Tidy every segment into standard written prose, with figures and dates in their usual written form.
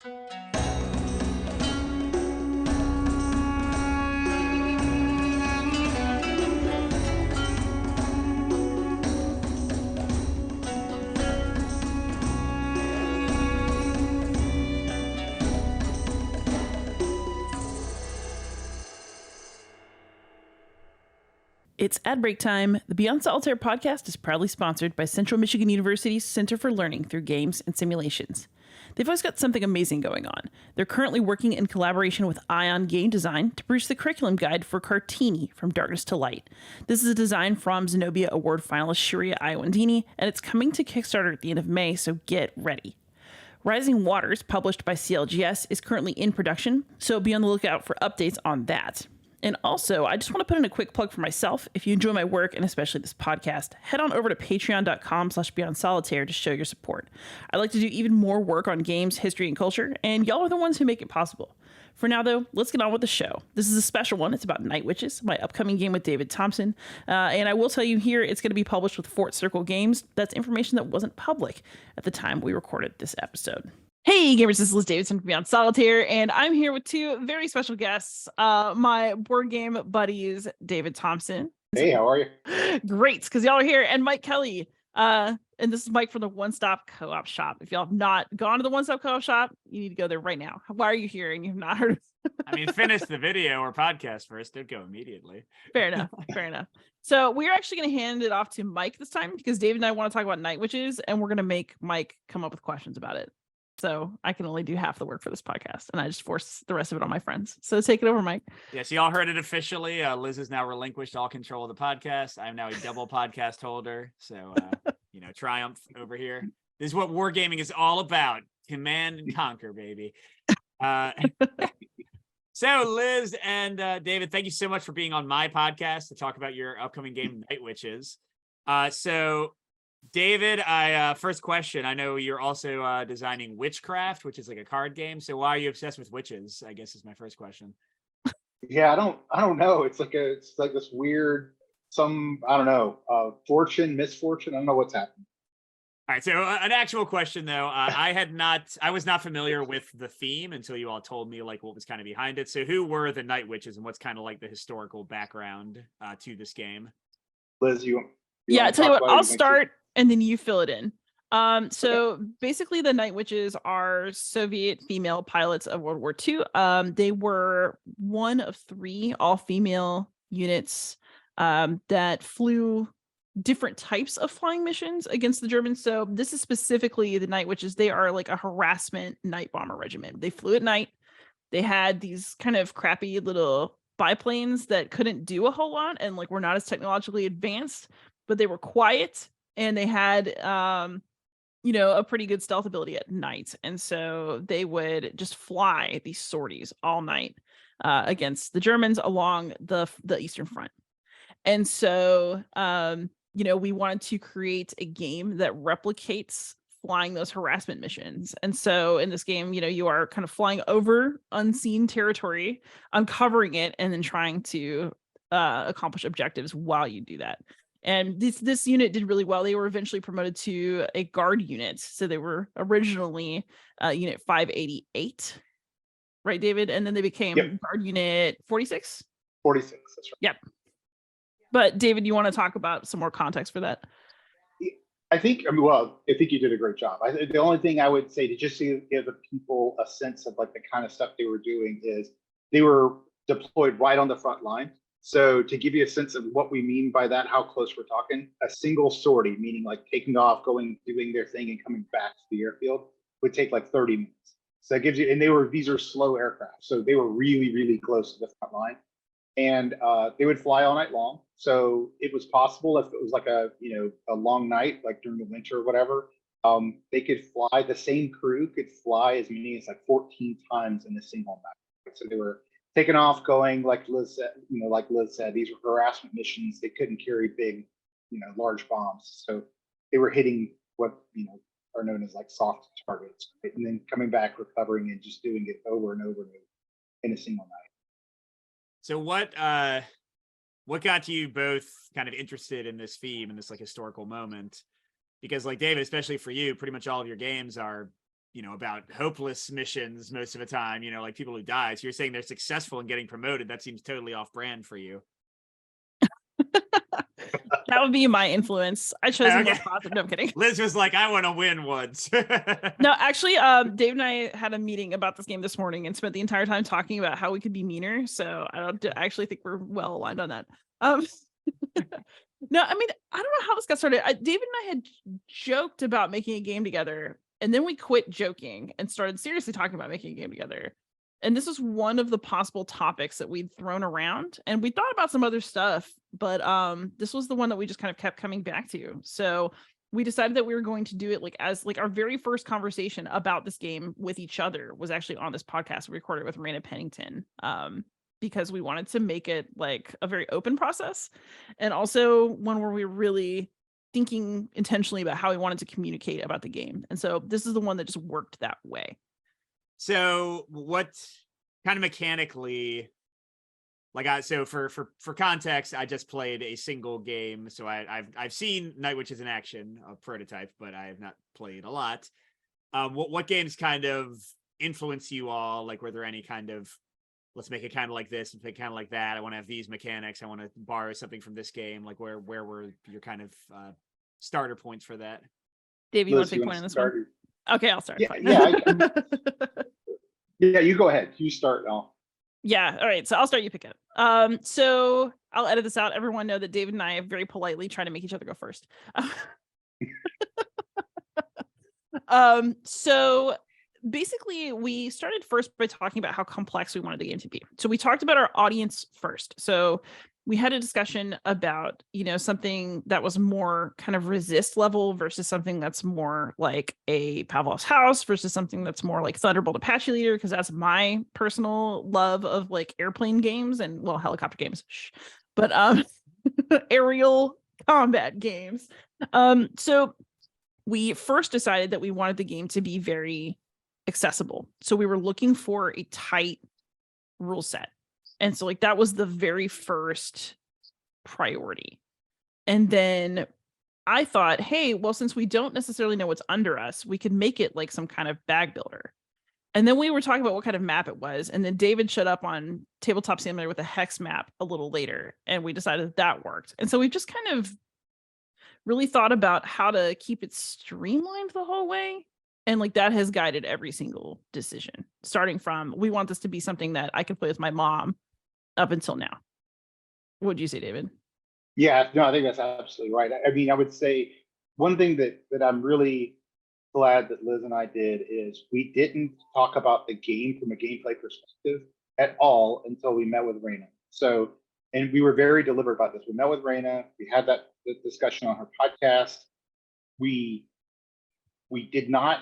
It's ad break time. The Beyond Solitaire podcast is proudly sponsored by Central Michigan University's Center for Learning Through Games and Simulations. They've always got something amazing going on. They're currently working in collaboration with Ion Game Design to produce the curriculum guide for Cartini From Darkness to Light. This is a design from Zenobia Award finalist Sharia Iwandini, and it's coming to Kickstarter at the end of May, so get ready. Rising Waters, published by CLGS, is currently in production, so be on the lookout for updates on that. And also, I just want to put in a quick plug for myself. If you enjoy my work, and especially this podcast, head on over to patreon.com/beyondsolitaire to show your support. I'd like to do even more work on games, history, and culture, and y'all are the ones who make it possible. For now, though, let's get on with the show. This is a special one. It's about Night Witches, my upcoming game with David Thompson. And I will tell you here, it's going to be published with Fort Circle Games. That's information that wasn't public at the time we recorded this episode. Hey gamers, this is Liz Davidson from Beyond Solitaire, and I'm here with two very special guests, my board game buddies, David Thompson. Hey, how are you? Great, because y'all are here, and Mike Kelley. And this is Mike from the One Stop Co-op Shop. If y'all have not gone to the One Stop Co-op Shop, you need to go there right now. Why are you here and you've not heard? I mean, finish the video or podcast first. Don't go immediately. Fair enough. Fair enough. So we're actually going to hand it off to Mike this time because David and I want to talk about Night Witches, and we're going to make Mike come up with questions about it. So I can only do half the work for this podcast, and I just force the rest of it on my friends. So take it over, Mike. Yes, y'all heard it officially. Liz has now relinquished all control of the podcast. I'm now a double podcast holder. So, triumph over here. This is what wargaming is all about. Command and conquer, baby. So Liz and David, thank you so much for being on my podcast to talk about your upcoming game, Night Witches. So David, first question. I know you're also designing Witchcraft, which is like a card game. So why are you obsessed with witches? I guess is my first question. Yeah, I don't know. It's like this weird, fortune, misfortune. I don't know what's happening. All right. So an actual question though, I was not familiar with the theme until you all told me like what was kind of behind it. So who were the Night Witches and what's kind of like the historical background to this game? Liz, you yeah, tell you what, I'll start and then you fill it in. So basically the Night Witches are Soviet female pilots of World War II. They were one of 3 all-female units that flew different types of flying missions against the Germans. So this is specifically the Night Witches. They are like a harassment night bomber regiment. They flew at night. They had these kind of crappy little biplanes that couldn't do a whole lot and like were not as technologically advanced, but they were quiet. And they had, a pretty good stealth ability at night. And so they would just fly these sorties all night against the Germans along the Eastern Front. And so, we wanted to create a game that replicates flying those harassment missions. And so in this game, you are kind of flying over unseen territory, uncovering it, and then trying to accomplish objectives while you do that. And this unit did really well. They were eventually promoted to a guard unit. So they were originally unit 588, right, David? And then they became guard unit 46? 46, that's right. Yep. But David, you want to talk about some more context for that? I think you did a great job. The only thing I would say to just give the people a sense of like the kind of stuff they were doing is they were deployed right on the front line. So to give you a sense of what we mean by that, how close we're talking, a single sortie, meaning like taking off, doing their thing and coming back to the airfield would take like 30 minutes. So that gives you, and these are slow aircraft. So they were really, really close to the front line. And they would fly all night long. So it was possible if it was like a long night, like during the winter or whatever, they could fly, the same crew could fly as many as like 14 times in a single night. So they were taking off, going, like Liz said, these were harassment missions. They couldn't carry big, large bombs. So they were hitting what, are known as like soft targets, right? And then coming back, recovering, and just doing it over and over and over in a single night. So what got you both kind of interested in this theme and this like historical moment? Because like David, especially for you, pretty much all of your games are about hopeless missions most of the time, like people who die. So you're saying they're successful in getting promoted. That seems totally off brand for you. That would be my influence. I chose a more positive. No, I'm kidding. Liz was like, I want to win once. No, actually, Dave and I had a meeting about this game this morning and spent the entire time talking about how we could be meaner. So I actually think we're well aligned on that. No, I mean, I don't know how this got started. David and I had joked about making a game together, and then we quit joking and started seriously talking about making a game together. And this was one of the possible topics that we'd thrown around, and we thought about some other stuff, but this was the one that we just kind of kept coming back to. So we decided that we were going to do it as our very first conversation about this game with each other was actually on this podcast we recorded with Raina Pennington, because we wanted to make it like a very open process, and also one where we were really thinking intentionally about how we wanted to communicate about the game. And so this is the one that just worked that way. So what kind of mechanically, so for context, I just played a single game. So I've seen Night Witches in action, a prototype, but I have not played a lot. What games kind of influence you all? Like, were there any kind of, let's make it kind of like this and make kind of like that. I want to have these mechanics. I want to borrow something from this game. Like, where were your kind of starter points for that? Dave, you want to take point on this one? Okay, I'll start. Yeah, you go ahead. You start now. Yeah, all right. So I'll start, you pick it. So I'll edit this out. Everyone know that David and I have very politely trying to make each other go first. So basically we started first by talking about how complex we wanted the game to be. So we talked about our audience first. So we had a discussion about, something that was more kind of resist level versus something that's more like a Pavlov's House versus something that's more like Thunderbolt Apache Leader, because that's my personal love of like airplane games and, well, helicopter games, but aerial combat games. So we first decided that we wanted the game to be very accessible. So we were looking for a tight rule set. And so that was the very first priority. And then I thought, hey, well, since we don't necessarily know what's under us, we could make it like some kind of bag builder. And then we were talking about what kind of map it was. And then David showed up on Tabletop Simulator with a hex map a little later. And we decided that worked. And so we've just kind of really thought about how to keep it streamlined the whole way. And that has guided every single decision, starting from, we want this to be something that I can play with my mom up until now. What would you say, David? Yeah, no, I think that's absolutely right. I mean, I would say one thing that I'm really glad that Liz and I did is we didn't talk about the game from a gameplay perspective at all until we met with Raina. So, and we were very deliberate about this. We met with Raina. We had that discussion on her podcast. We did not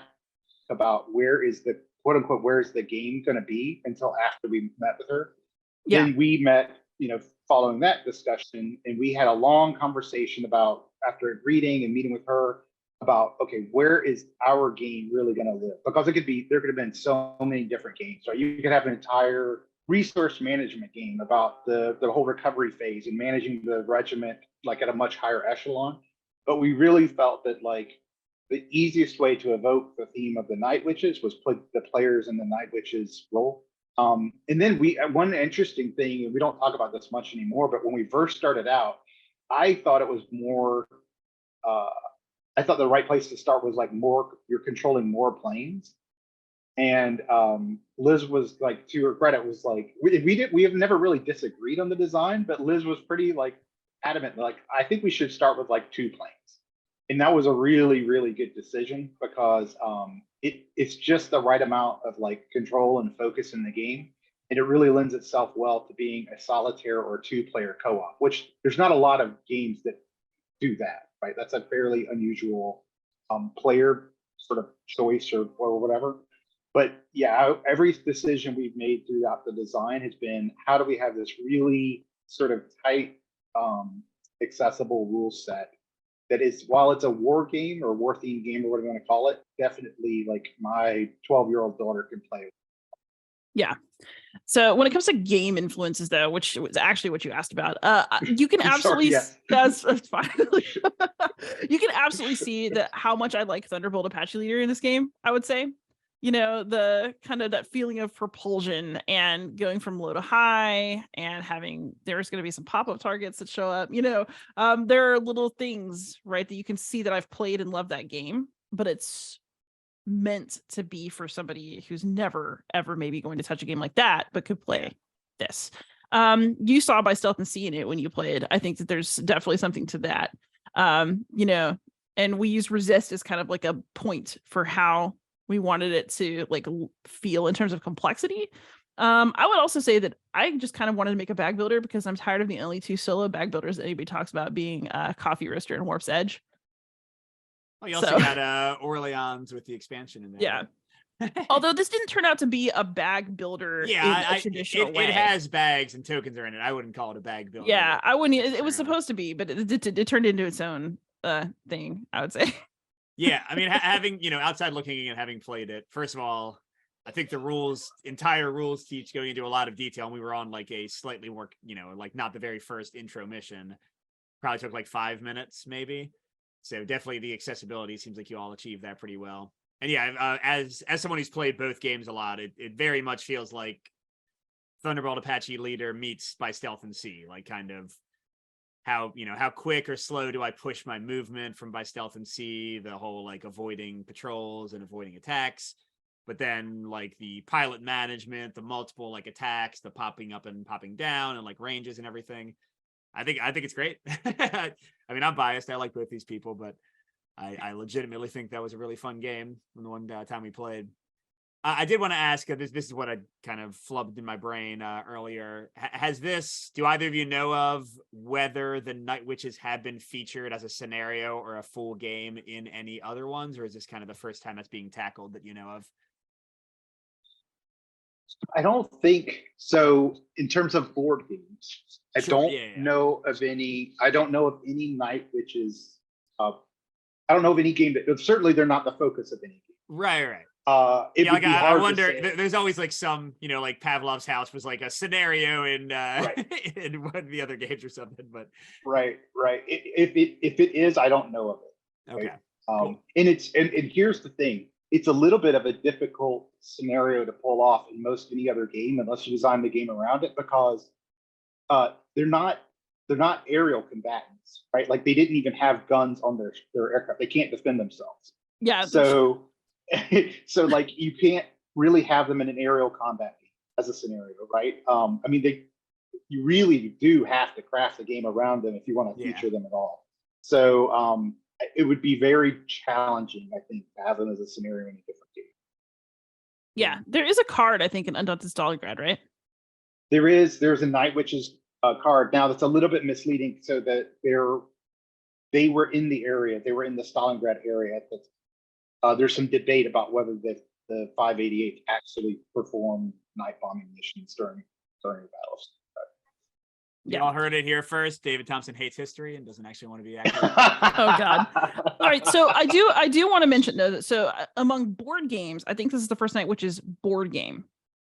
talk about where is the quote unquote, where's the game going to be until after we met with her. Yeah. Then we met, following that discussion, and we had a long conversation about, after reading and meeting with her, about, okay, where is our game really going to live? Because there could have been so many different games, right? You could have an entire resource management game about the whole recovery phase and managing the regiment at a much higher echelon. But we really felt that the easiest way to evoke the theme of the Night Witches was put the players in the Night Witches role. And then one interesting thing, and we don't talk about this much anymore, but when we first started out, I thought it was more, I thought the right place to start was you're controlling more planes. And Liz was to her credit, was we have never really disagreed on the design, but Liz was pretty adamant, I think we should start with 2 planes. And that was a really, really good decision because it's just the right amount of control and focus in the game. And it really lends itself well to being a solitaire or 2-player co-op, which there's not a lot of games that do that, right? That's a fairly unusual player sort of choice or whatever. But yeah, every decision we've made throughout the design has been, how do we have this really sort of tight, accessible rule set that is, while it's a war game or war themed game or whatever you want to call it, definitely my 12-year-old daughter can play. Yeah. So when it comes to game influences, though, which was actually what you asked about, you can absolutely that's fine. You can absolutely see that how much I like Thunderbolt Apache Leader in this game, I would say. the kind of that feeling of propulsion and going from low to high and having, there's going to be some pop-up targets that show up, there are little things, right, that you can see that I've played and loved that game, but it's meant to be for somebody who's never ever maybe going to touch a game like that, but could play this. You saw by stealth and seeing it when you played. I think that there's definitely something to that. And we use resist as kind of like a point for how we wanted it to like feel in terms of complexity. I would also say that I just kind of wanted to make a bag builder because I'm tired of the only two solo bag builders that anybody talks about being Coffee Roaster and Warp's Edge. Well, you also got Orleans with the expansion in there. Yeah. Although this didn't turn out to be a bag builder in a traditional way. It has bags and tokens are in it. I wouldn't call it a bag builder. Yeah, I wouldn't. It was supposed to be, but it turned into its own thing, I would say. Yeah, I mean, having, outside looking and having played it, first of all, I think the entire rules teach going into a lot of detail. And we were on like a slightly more, like not the very first intro mission. Probably took like 5 minutes, maybe. So definitely the accessibility seems like you all achieved that pretty well. And yeah, as someone who's played both games a lot, it very much feels like Thunderbolt Apache Leader meets By Stealth and Sea, like kind of how quick or slow do I push my movement from By Stealth and Sea, the whole like avoiding patrols and avoiding attacks, but then like the pilot management, the multiple like attacks, the popping up and popping down and like ranges and everything. I think it's great. I mean, I'm biased. I like both these people, but I legitimately think that was a really fun game from the one time we played. I did want to ask, this is what I kind of flubbed in my brain earlier. Do either of you know of whether the Night Witches have been featured as a scenario or a full game in any other ones, or is this kind of the first time that's being tackled that you know of? I don't think so. In terms of board games, I don't know of any. I don't know of any Night Witches. I don't know of any game that certainly they're not the focus of any game. Right. It would be hard I wonder. to say. There's always like some, like Pavlov's House was like a scenario in in one of the other games or something. But right. If it is, I don't know of it. Okay. Right? Cool. And here's the thing. It's a little bit of a difficult scenario to pull off in most any other game unless you design the game around it, because they're not aerial combatants, right? Like they didn't even have guns on their aircraft. They can't defend themselves. Yeah. So like you can't really have them in an aerial combat game as a scenario, right? I mean, you really do have to craft the game around them if you want to feature them at all. So it would be very challenging, I think, to have them as a scenario in a different game. Yeah, there is a card, I think, in Undaunted Stalingrad, right? There's a Night Witches card. Now that's a little bit misleading, so that they were in the area. They were in the Stalingrad area. There's some debate about whether the 588 actually performed night bombing missions during the battles. You all heard it here first. David Thompson hates history and doesn't actually want to be accurate. Oh God! All right, so I do want to mention though that among board games, I think this is the first Night Witches board game.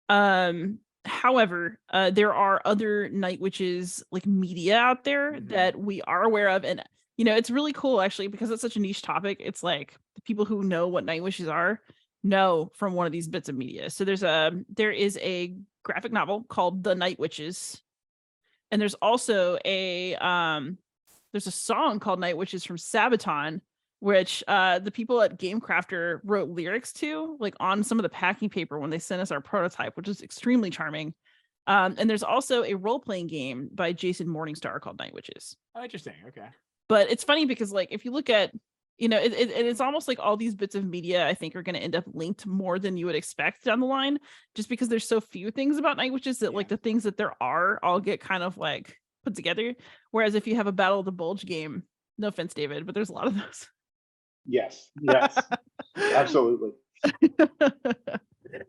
However, there are other Night Witches like media out there that we are aware of, and it's really cool actually because it's such a niche topic. It's like the people who know what Night Witches are know from one of these bits of media. So there is a graphic novel called The Night Witches. And there's also there's a song called Night Witches from Sabaton, which the people at GameCrafter wrote lyrics to, like on some of the packing paper when they sent us our prototype, which is extremely charming. And there's also a role-playing game by Jason Morningstar called Night Witches. Oh, interesting. Okay. But it's funny because like if you look at, it's almost like all these bits of media I think are going to end up linked more than you would expect down the line, just because there's so few things about Night Witches that like the things that there are all get kind of like put together. Whereas if you have a Battle of the Bulge game, no offense, David, but there's a lot of those. Yes, absolutely.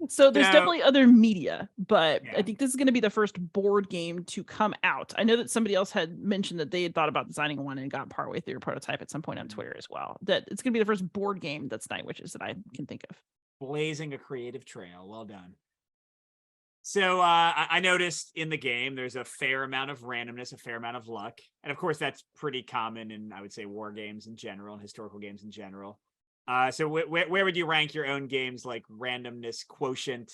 So there's definitely other media, but I think this is going to be the first board game to come out. I know that somebody else had mentioned that they had thought about designing one and got partway through a prototype at some point on Twitter as well. That it's going to be the first board game that's Night Witches that I can think of. Blazing a creative trail. Well done. So I noticed in the game, there's a fair amount of randomness, a fair amount of luck. And of course, that's pretty common in, I would say, war games in general and historical games in general. So where would you rank your own games like randomness quotient?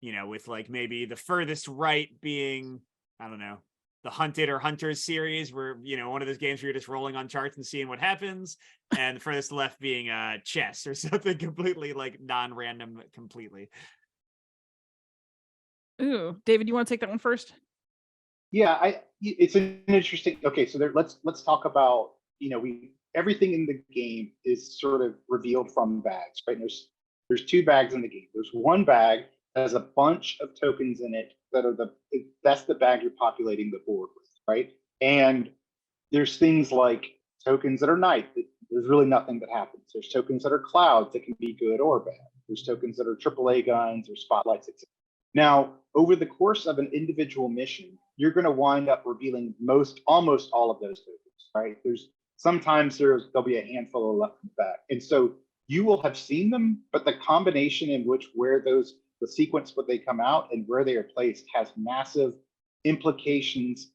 You know, with like maybe the furthest right being, I don't know, the Hunted or Hunters series, where, you know, one of those games where you're just rolling on charts and seeing what happens, and the furthest left being chess or something completely like non-random completely. Ooh, David, you want to take that one first? Yeah, it's an interesting. Okay, so let's talk about, everything in the game is sort of revealed from bags, right? And there's two bags in the game. There's one bag that has a bunch of tokens in it that's the bag you're populating the board with, right? And there's things like tokens that are night. There's really nothing that happens. There's tokens that are clouds that can be good or bad. There's tokens that are AAA guns or spotlights, etc. Now, over the course of an individual mission, you're going to wind up revealing almost all of those tokens, right? There'll be a handful of left in the back. And so you will have seen them, but the combination in which the sequence where they come out and where they are placed has massive implications.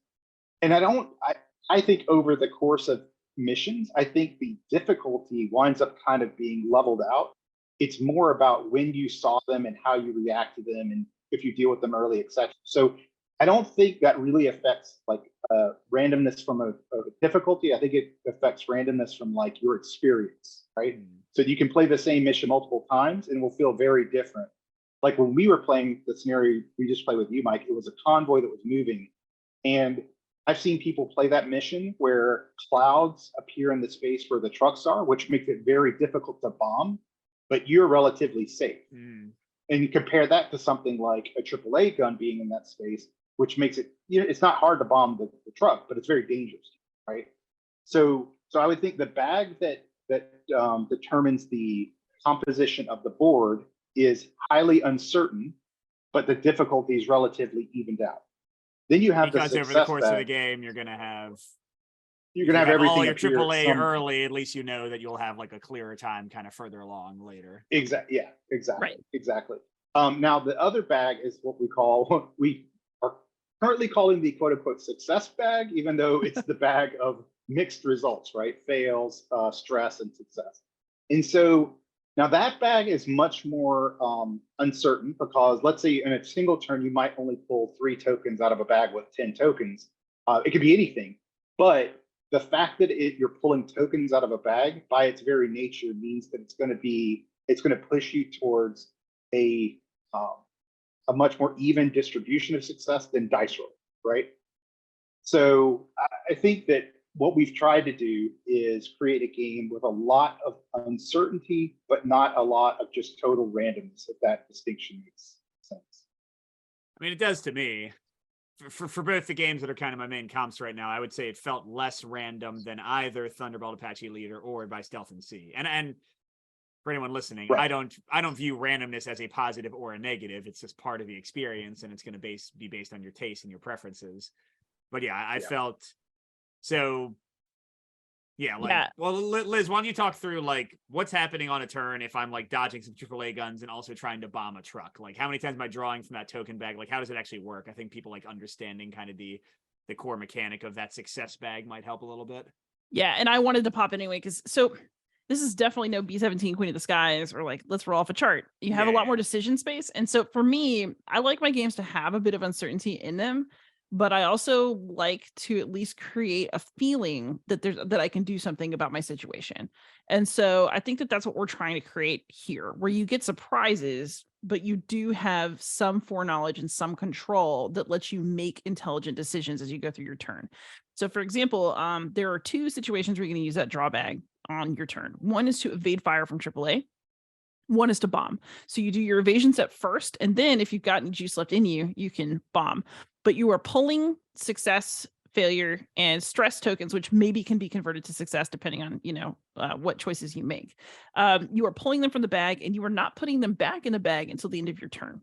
And I think over the course of missions, I think the difficulty winds up kind of being leveled out. It's more about when you saw them and how you react to them and if you deal with them early, etc. So I don't think that really affects like randomness from a difficulty. I think it affects randomness from like your experience, right? So you can play the same mission multiple times and it will feel very different. Like when we were playing the scenario we just played with you, Mike, it was a convoy that was moving. And I've seen people play that mission where clouds appear in the space where the trucks are, which makes it very difficult to bomb, but you're relatively safe. And you compare that to something like a AAA gun being in that space, which makes it, it's not hard to bomb the truck, but it's very dangerous, right? So I would think the bag that determines the composition of the board is highly uncertain, but the difficulty is relatively evened out. Then you have because the over the course bag. of the game, you're gonna have everything all your AAA early. At least you know that you'll have like a clearer time kind of further along later. Exactly. Yeah. Exactly. Right. Exactly. Now the other bag is what we are currently calling the quote unquote success bag, even though it's the bag of mixed results, right? Fails, stress, and success. And so now that bag is much more uncertain because let's say in a single turn, you might only pull 3 tokens out of a bag with 10 tokens. It could be anything, but the fact that you're pulling tokens out of a bag by its very nature means that it's going to push you towards a much more even distribution of success than dice roll, right? So I think that what we've tried to do is create a game with a lot of uncertainty, but not a lot of just total randomness, if that distinction makes sense. I mean, it does to me. For both the games that are kind of my main comps right now, I would say it felt less random than either Thunderbolt Apache Leader or by Stealth and Sea. And for anyone listening, right. I don't view randomness as a positive or a negative. It's just part of the experience, and it's going to be based on your taste and your preferences. But yeah, I felt so. Yeah, well, Liz, why don't you talk through like what's happening on a turn if I'm like dodging some AAA guns and also trying to bomb a truck? Like how many times am I drawing from that token bag? Like how does it actually work? I think people like understanding kind of the core mechanic of that success bag might help a little bit. Yeah, and I wanted to pop anyway because this is definitely no B-17 Queen of the Skies or like let's roll off a chart. You have a lot more decision space, and so for me, I like my games to have a bit of uncertainty in them. But I also like to at least create a feeling that I can do something about my situation. And so I think that that's what we're trying to create here, where you get surprises, but you do have some foreknowledge and some control that lets you make intelligent decisions as you go through your turn. So for example, there are 2 situations where you're going to use that draw bag on your turn. One is to evade fire from AAA. One is to bomb. So you do your evasion step first, and then if you've got any juice left in you, you can bomb. But you are pulling success, failure, and stress tokens, which maybe can be converted to success depending on, what choices you make. You are pulling them from the bag, and you are not putting them back in the bag until the end of your turn.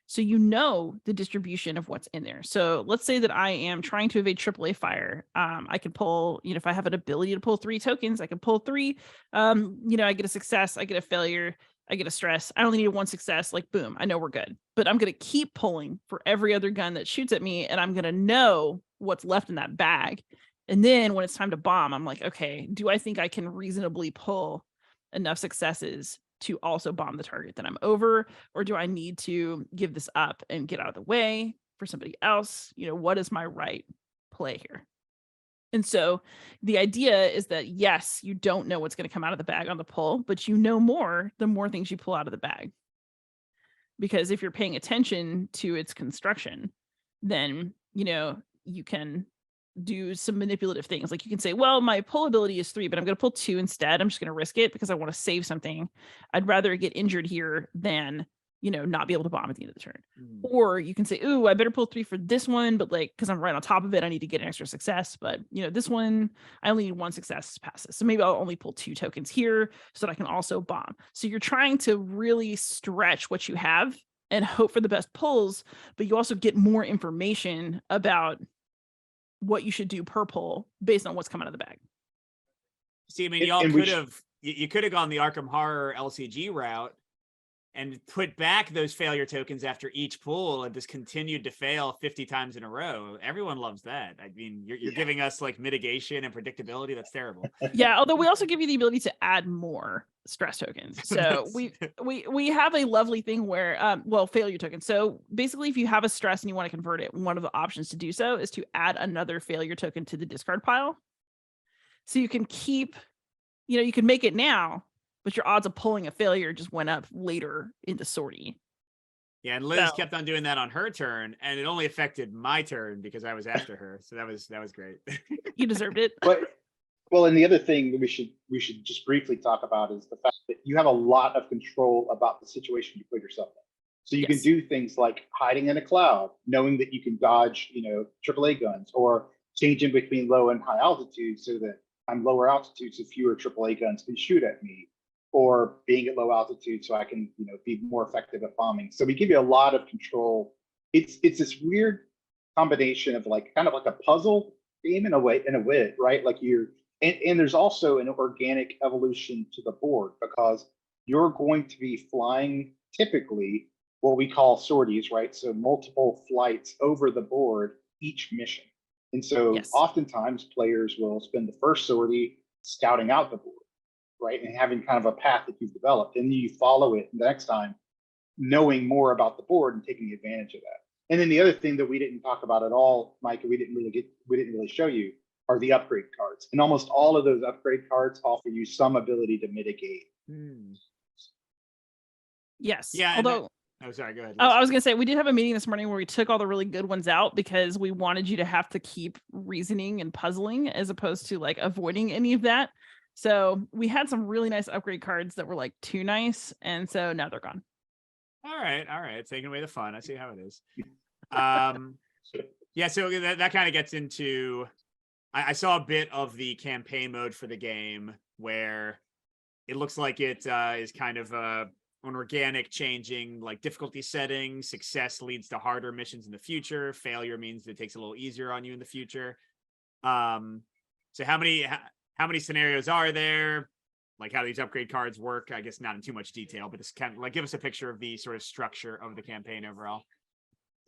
So you know the distribution of what's in there. So let's say that I am trying to evade AAA fire. I can pull, if I have an ability to pull 3 tokens, I can pull 3. I get a success, I get a failure, I get a stress. I only need 1 success. Like, boom, I know we're good. But I'm going to keep pulling for every other gun that shoots at me, and I'm going to know what's left in that bag. And then when it's time to bomb, I'm like, okay, do I think I can reasonably pull enough successes to also bomb the target that I'm over, or do I need to give this up and get out of the way for somebody else? What is my right play here? And so the idea is that, yes, you don't know what's going to come out of the bag on the pull, but you know more the more things you pull out of the bag. Because if you're paying attention to its construction, then, you can do some manipulative things. Like you can say, well, my pull ability is 3, but I'm going to pull 2 instead. I'm just going to risk it because I want to save something. I'd rather get injured here than, not be able to bomb at the end of the turn. Or you can say, ooh, I better pull 3 for this one, but because I'm right on top of it, I need to get an extra success. But, this one, I only need 1 success to pass this. So maybe I'll only pull 2 tokens here so that I can also bomb. So you're trying to really stretch what you have and hope for the best pulls, but you also get more information about what you should do per pull based on what's coming out of the bag. See, I mean, y'all you could have gone the Arkham Horror LCG route and put back those failure tokens after each pull and just continued to fail 50 times in a row. Everyone loves that. I mean, you're giving us like mitigation and predictability. That's terrible. Yeah, although we also give you the ability to add more stress tokens. So we have a lovely thing where failure tokens. So basically, if you have a stress and you want to convert it, one of the options to do so is to add another failure token to the discard pile. So you can keep, you can make it now, but your odds of pulling a failure just went up later into sortie. Yeah, and Liz kept on doing that on her turn, and it only affected my turn because I was after her. So that was great. You deserved it. Well, and the other thing that we should just briefly talk about is the fact that you have a lot of control about the situation you put yourself in. So you can do things like hiding in a cloud, knowing that you can dodge, AAA guns, or changing between low and high altitude so that I'm lower altitude so fewer AAA guns can shoot at me, or being at low altitude so I can, be more effective at bombing. So we give you a lot of control. It's this weird combination of kind of like a puzzle game in a way, right? Like and there's also an organic evolution to the board because you're going to be flying typically what we call sorties, right? So multiple flights over the board each mission. And so oftentimes players will spend the first sortie scouting out the board, right? And having kind of a path that you've developed. And then you follow it the next time, knowing more about the board and taking advantage of that. And then the other thing that we didn't talk about at all, Mike, we didn't really show you are the upgrade cards. And almost all of those upgrade cards offer you some ability to mitigate. Yes. Yeah. Although sorry, go ahead. I was going to say, we did have a meeting this morning where we took all the really good ones out because we wanted you to have to keep reasoning and puzzling as opposed to avoiding any of that. So we had some really nice upgrade cards that were too nice. And so now they're gone. All right. It's taking away the fun. I see how it is. Yeah. So that kind of gets into, I saw a bit of the campaign mode for the game where it looks like it is kind of an organic changing difficulty setting. Success leads to harder missions in the future. Failure means that it takes a little easier on you in the future. So how many scenarios are there? How do these upgrade cards work? I guess not in too much detail, but just kind of give us a picture of the sort of structure of the campaign overall.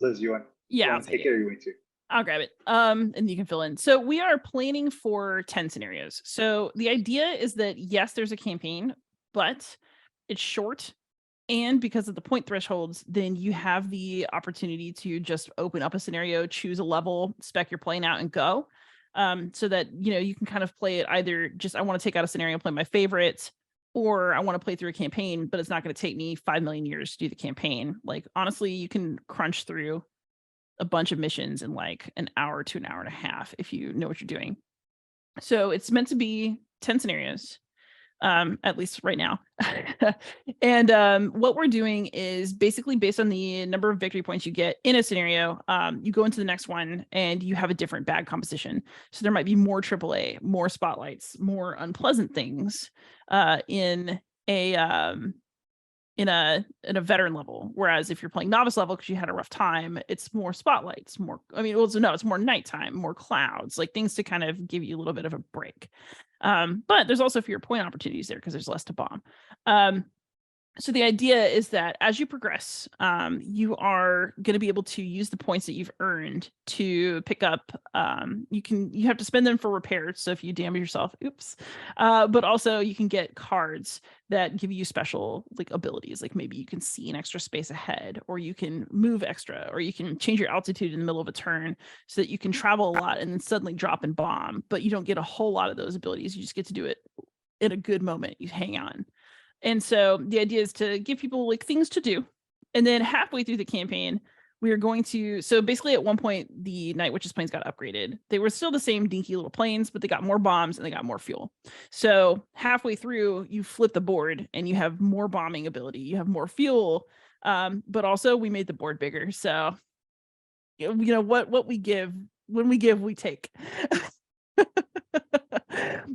Liz, you want to take it or you want to? I'll grab it. And you can fill in. So we are planning for 10 scenarios. So the idea is that yes, there's a campaign, but it's short. And because of the point thresholds, then you have the opportunity to just open up a scenario, choose a level, spec you're playing out and go. So that, you can kind of play it either just, I want to take out a scenario and play my favorites, or I want to play through a campaign, but it's not going to take me 5 million years to do the campaign. Honestly, you can crunch through a bunch of missions in an hour to an hour and a half if you know what you're doing. So it's meant to be 10 scenarios. At least right now. And what we're doing is basically based on the number of victory points you get in a scenario, you go into the next one and you have a different bag composition. So there might be more AAA, more spotlights, more unpleasant things in a veteran level. Whereas if you're playing novice level because you had a rough time, it's more spotlights, it's more nighttime, more clouds, things to kind of give you a little bit of a break. But there's also fewer point opportunities there because there's less to bomb. So the idea is that as you progress, you are going to be able to use the points that you've earned to pick up. You have to spend them for repairs. So if you damage yourself, oops. But also you can get cards that give you special like abilities. Like maybe you can see an extra space ahead, or you can move extra, or you can change your altitude in the middle of a turn so that you can travel a lot and then suddenly drop and bomb. But you don't get a whole lot of those abilities. You just get to do it in a good moment. You hang on. And so the idea is to give people like things to do. And then halfway through the campaign, we are going to, so basically at one point, the Night Witches planes got upgraded. They were still the same dinky little planes, but they got more bombs and they got more fuel. So halfway through, you flip the board and you have more bombing ability, you have more fuel, but also we made the board bigger. So, what we give, when we give, we take.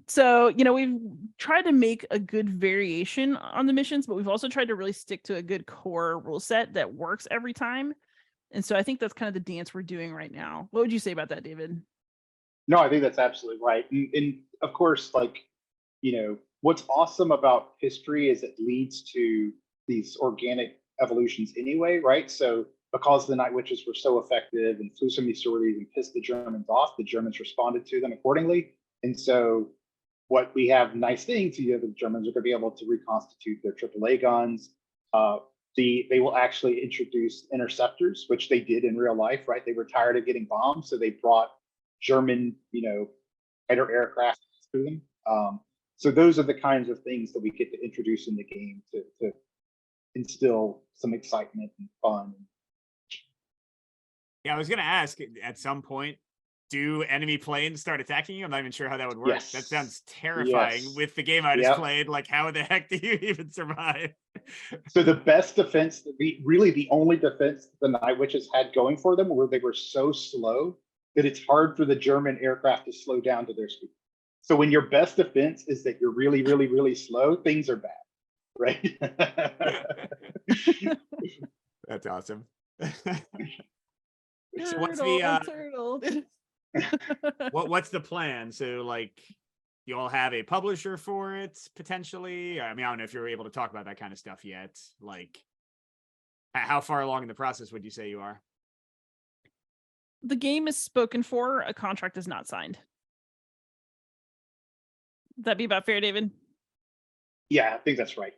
So, we've tried to make a good variation on the missions, but we've also tried to really stick to a good core rule set that works every time. And so I think that's kind of the dance we're doing right now. What would you say about that, David? No, I think that's absolutely right. And of course, like, what's awesome about history is it leads to these organic evolutions anyway, right? So because the Night Witches were so effective and flew so many sorties and pissed the Germans off, the Germans responded to them accordingly. And so what we have nice things, the Germans are going to be able to reconstitute their AAA guns. They will actually introduce interceptors, which they did in real life, right? They were tired of getting bombed, so they brought German, fighter aircraft to them. So those are the kinds of things that we get to introduce in the game to instill some excitement and fun. Yeah, I was going to ask at some point, do enemy planes start attacking you? I'm not even sure how that would work. Yes. That sounds terrifying with the game I just played. Like, how the heck do you even survive? So the best defense, really the only defense the Night Witches had going for them, were they were so slow that it's hard for the German aircraft to slow down to their speed. So when your best defense is that you're really, really, really slow, things are bad, right? That's awesome. So what's the what's the plan? So like, you all have a publisher for it potentially? I mean, I don't know if you're able to talk about that kind of stuff yet. Like, how far along in the process would you say you are? The game is spoken for, a contract is not signed. Would that be about fair, David? Yeah, I think that's right.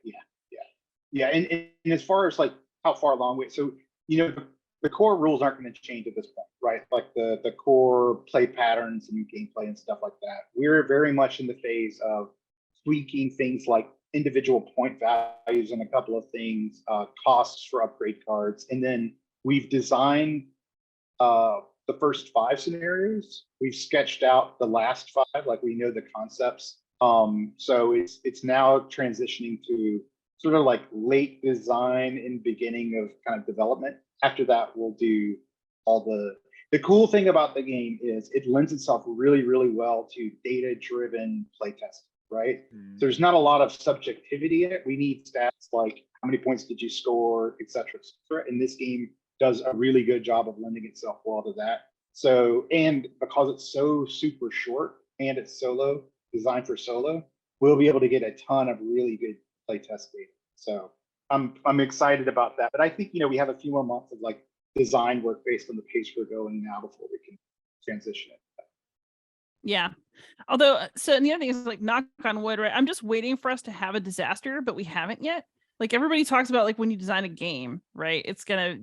Yeah. And as far as like how far along, so the core rules aren't going to change at this point, right? Like the core play patterns and gameplay and stuff like that. We're very much in the phase of tweaking things like individual point values and a couple of things, costs for upgrade cards. And then we've designed the first 5 scenarios. We've sketched out the last 5, like we know the concepts. So it's now transitioning to sort of like late design and beginning of kind of development. After that, we'll do all the cool thing about the game is it lends itself really, really well to data-driven playtesting, right? So there's not a lot of subjectivity in it. We need stats like how many points did you score, et cetera, et cetera. And this game does a really good job of lending itself well to that. So, and because it's so super short and it's solo, designed for solo, we'll be able to get a ton of really good playtest data. So I'm excited about that. But I think, we have a few more months of like design work based on the pace we're going now before we can transition it. Yeah. Although, so and the other thing is like, knock on wood, right? I'm just waiting for us to have a disaster, but we haven't yet. Like everybody talks about like when you design a game, right?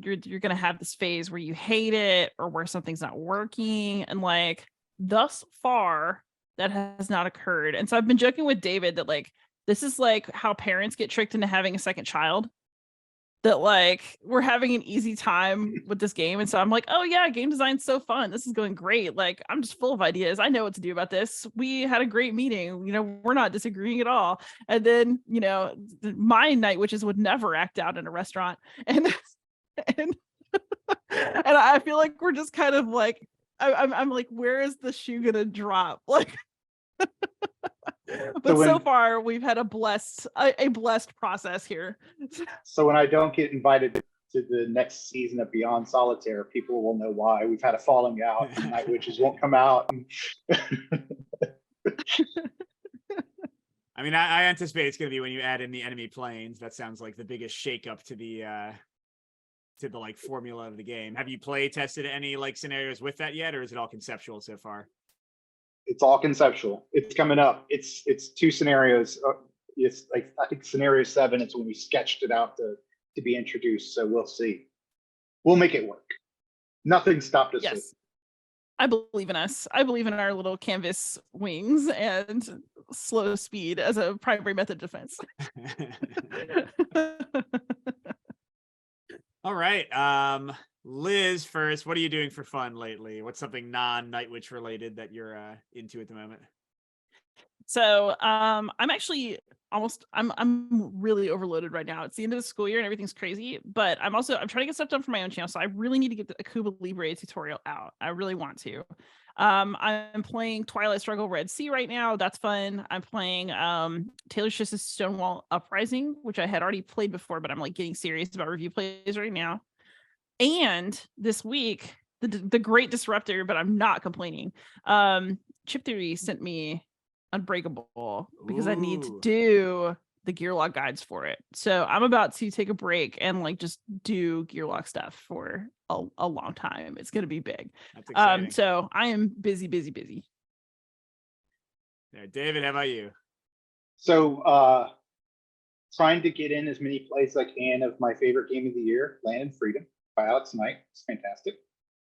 You're gonna have this phase where you hate it or where something's not working. And like thus far, that has not occurred. And so I've been joking with David that like this is like how parents get tricked into having a second child. That like we're having an easy time with this game. And so I'm like, oh yeah, game design's so fun. This is going great. Like I'm just full of ideas. I know what to do about this. We had a great meeting. We're not disagreeing at all. And then, my Night Witches would never act out in a restaurant. And and I feel like we're just kind of like, I'm like, where is the shoe gonna drop? Like but so far we've had a blessed process here. So when I don't get invited to the next season of Beyond Solitaire, people will know why. We've had a falling out and Night Witches won't come out. I mean, I anticipate it's going to be when you add in the enemy planes. That sounds like the biggest shakeup to the like formula of the game. Have you play tested any like scenarios with that yet, or is it all conceptual so far? It's all conceptual. It's coming up. It's 2 scenarios. It's like, I think scenario 7 is when we sketched it out to be introduced. So we'll see. We'll make it work. Nothing stopped us. Yes. I believe in us. I believe in our little canvas wings and slow speed as a primary method of defense. All right. Liz, first, what are you doing for fun lately? What's something non-Night Witch related that you're into at the moment? So I'm actually I'm really overloaded right now. It's the end of the school year and everything's crazy, but I'm trying to get stuff done for my own channel. So I really need to get the Cuba Libre tutorial out. I really want to. I'm playing Twilight Struggle Red Sea right now. That's fun. I'm playing Taylor Swift's Stonewall Uprising, which I had already played before, but I'm like getting serious about review plays right now. And this week, the great disruptor, but I'm not complaining. Chip Theory sent me Unbreakable because I need to do the Gearlock guides for it. So I'm about to take a break and like just do Gearlock stuff for a long time. It's going to be big. That's exciting. So I am busy. Yeah, David, how about you? So trying to get in as many plays as I can of my favorite game of the year, Land and Freedom by Alex Knight. It's fantastic.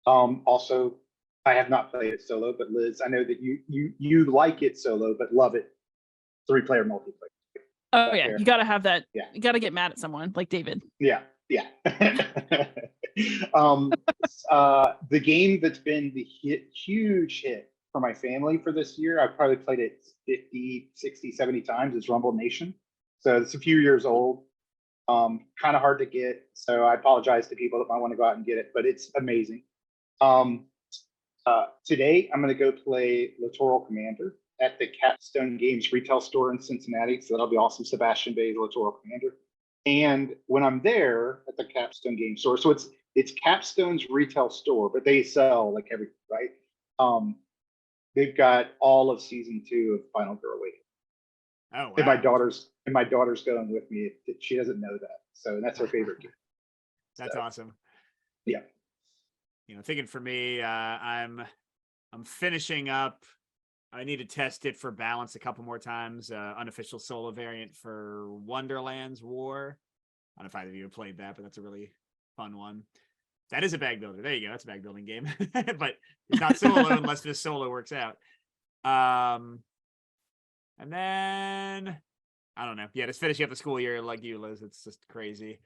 Also, I have not played it solo, but Liz, I know that you like it solo, but love it 3-player multiplayer. Oh yeah, you got to have that. Yeah, you got to get mad at someone like David. Yeah. The game that's been the huge hit for my family for this year, I've probably played it 50, 60, 70 times, is Rumble Nation. So it's a few years old. Kind of hard to get. So I apologize to people that might want to go out and get it, but it's amazing. Today, I'm going to go play Littoral Commander at the Capstone Games retail store in Cincinnati. So that'll be awesome. Sebastian Bay's Littoral Commander. And when I'm there at the Capstone Game store, so it's Capstone's retail store, but they sell like everything, right? They've got all of season 2 of Final Girl Awakening. Oh wow! And my daughter's going with me. She doesn't know that, so that's her favorite game. That's awesome. Yeah. Thinking for me, I'm finishing up. I need to test it for balance a couple more times. Unofficial solo variant for Wonderland's War. I don't know if either of you have played that, but that's a really fun one. That is a bag builder. There you go. That's a bag building game, but it's not solo unless this solo works out. And then I don't know. Yeah, just finishing up the school year like you, Liz. It's just crazy,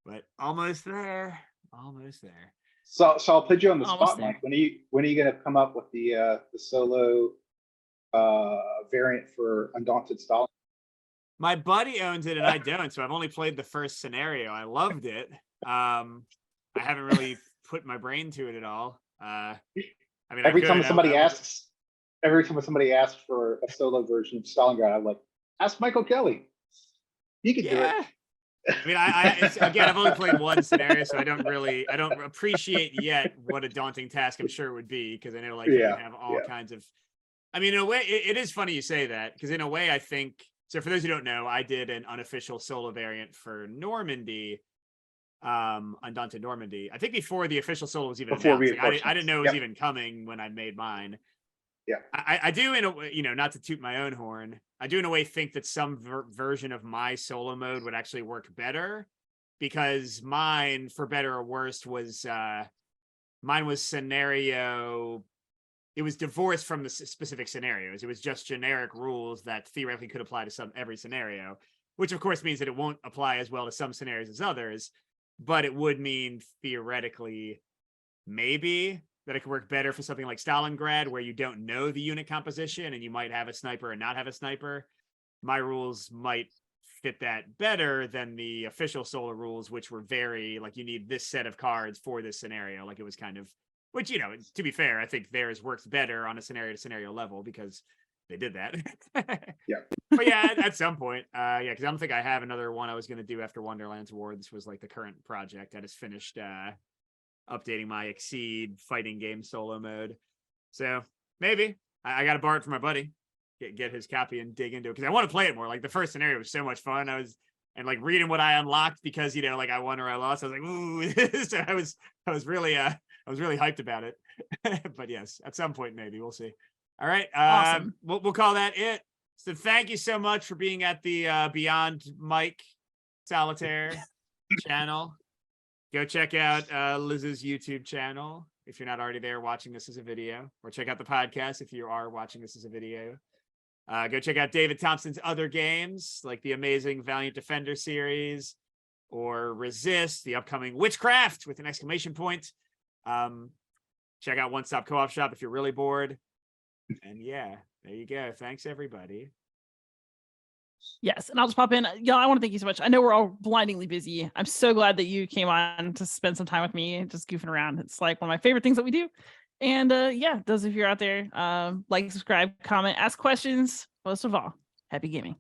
but almost there. Almost there. So I'll put you on the spot, Mike. When are you going to come up with the solo variant for Undaunted Stalin? My buddy owns it and I don't, so I've only played the first scenario. I loved it. I haven't really put my brain to it at all. I mean, every time somebody asks for a solo version of Stalingrad, I'm like, ask Michael Kelley. He can do it. I mean, I've only played one scenario, so I don't appreciate yet what a daunting task I'm sure it would be, because I know you can have all kinds of. I mean, in a way, it is funny you say that, because in a way, I think so. For those who don't know, I did an unofficial solo variant for Normandy, Undaunted Normandy. I think before the official solo was even announced. I didn't know it was even coming when I made mine. Yeah, I do in a way, not to toot my own horn, I do in a way think that some version of my solo mode would actually work better, because mine, for better or worse, was mine was scenario. It was divorced from the specific scenarios. It was just generic rules that theoretically could apply to every scenario, which of course means that it won't apply as well to some scenarios as others, but it would mean theoretically maybe that it could work better for something like Stalingrad, where you don't know the unit composition and you might have a sniper and not have a sniper. My rules might fit that better than the official solo rules, which were very you need this set of cards for this scenario. It was kind of, which, to be fair, I think theirs works better on a scenario to scenario level because they did that. Yeah. But yeah, at some point, because I don't think I have another one I was going to do after Wonderland's War. This was the current project. I just finished updating my Exceed fighting game solo mode. So maybe I got to borrow it from my buddy. get his copy and dig into it because I want to play it more. Like the first scenario was so much fun. And like reading what I unlocked because like I won or I lost. I was like, ooh. So I was really hyped about it. But yes, at some point maybe we'll see. All right, Awesome. We'll call that it. So thank you so much for being at the Beyond Mike Solitaire channel. Go check out Liz's YouTube channel if you're not already there watching this as a video, or check out the podcast if you are watching this as a video. Go check out David Thompson's other games, like the amazing Valiant Defender series, or Resist, the upcoming Witchcraft with an exclamation point. Check out One Stop Co-op Shop if you're really bored. And yeah, there you go. Thanks, everybody. Yes, and I'll just pop in. Y'all, I want to thank you so much. I know we're all blindingly busy. I'm so glad that you came on to spend some time with me, just goofing around. It's like one of my favorite things that we do. And yeah, those of you out there, like, subscribe, comment, ask questions. Most of all, happy gaming.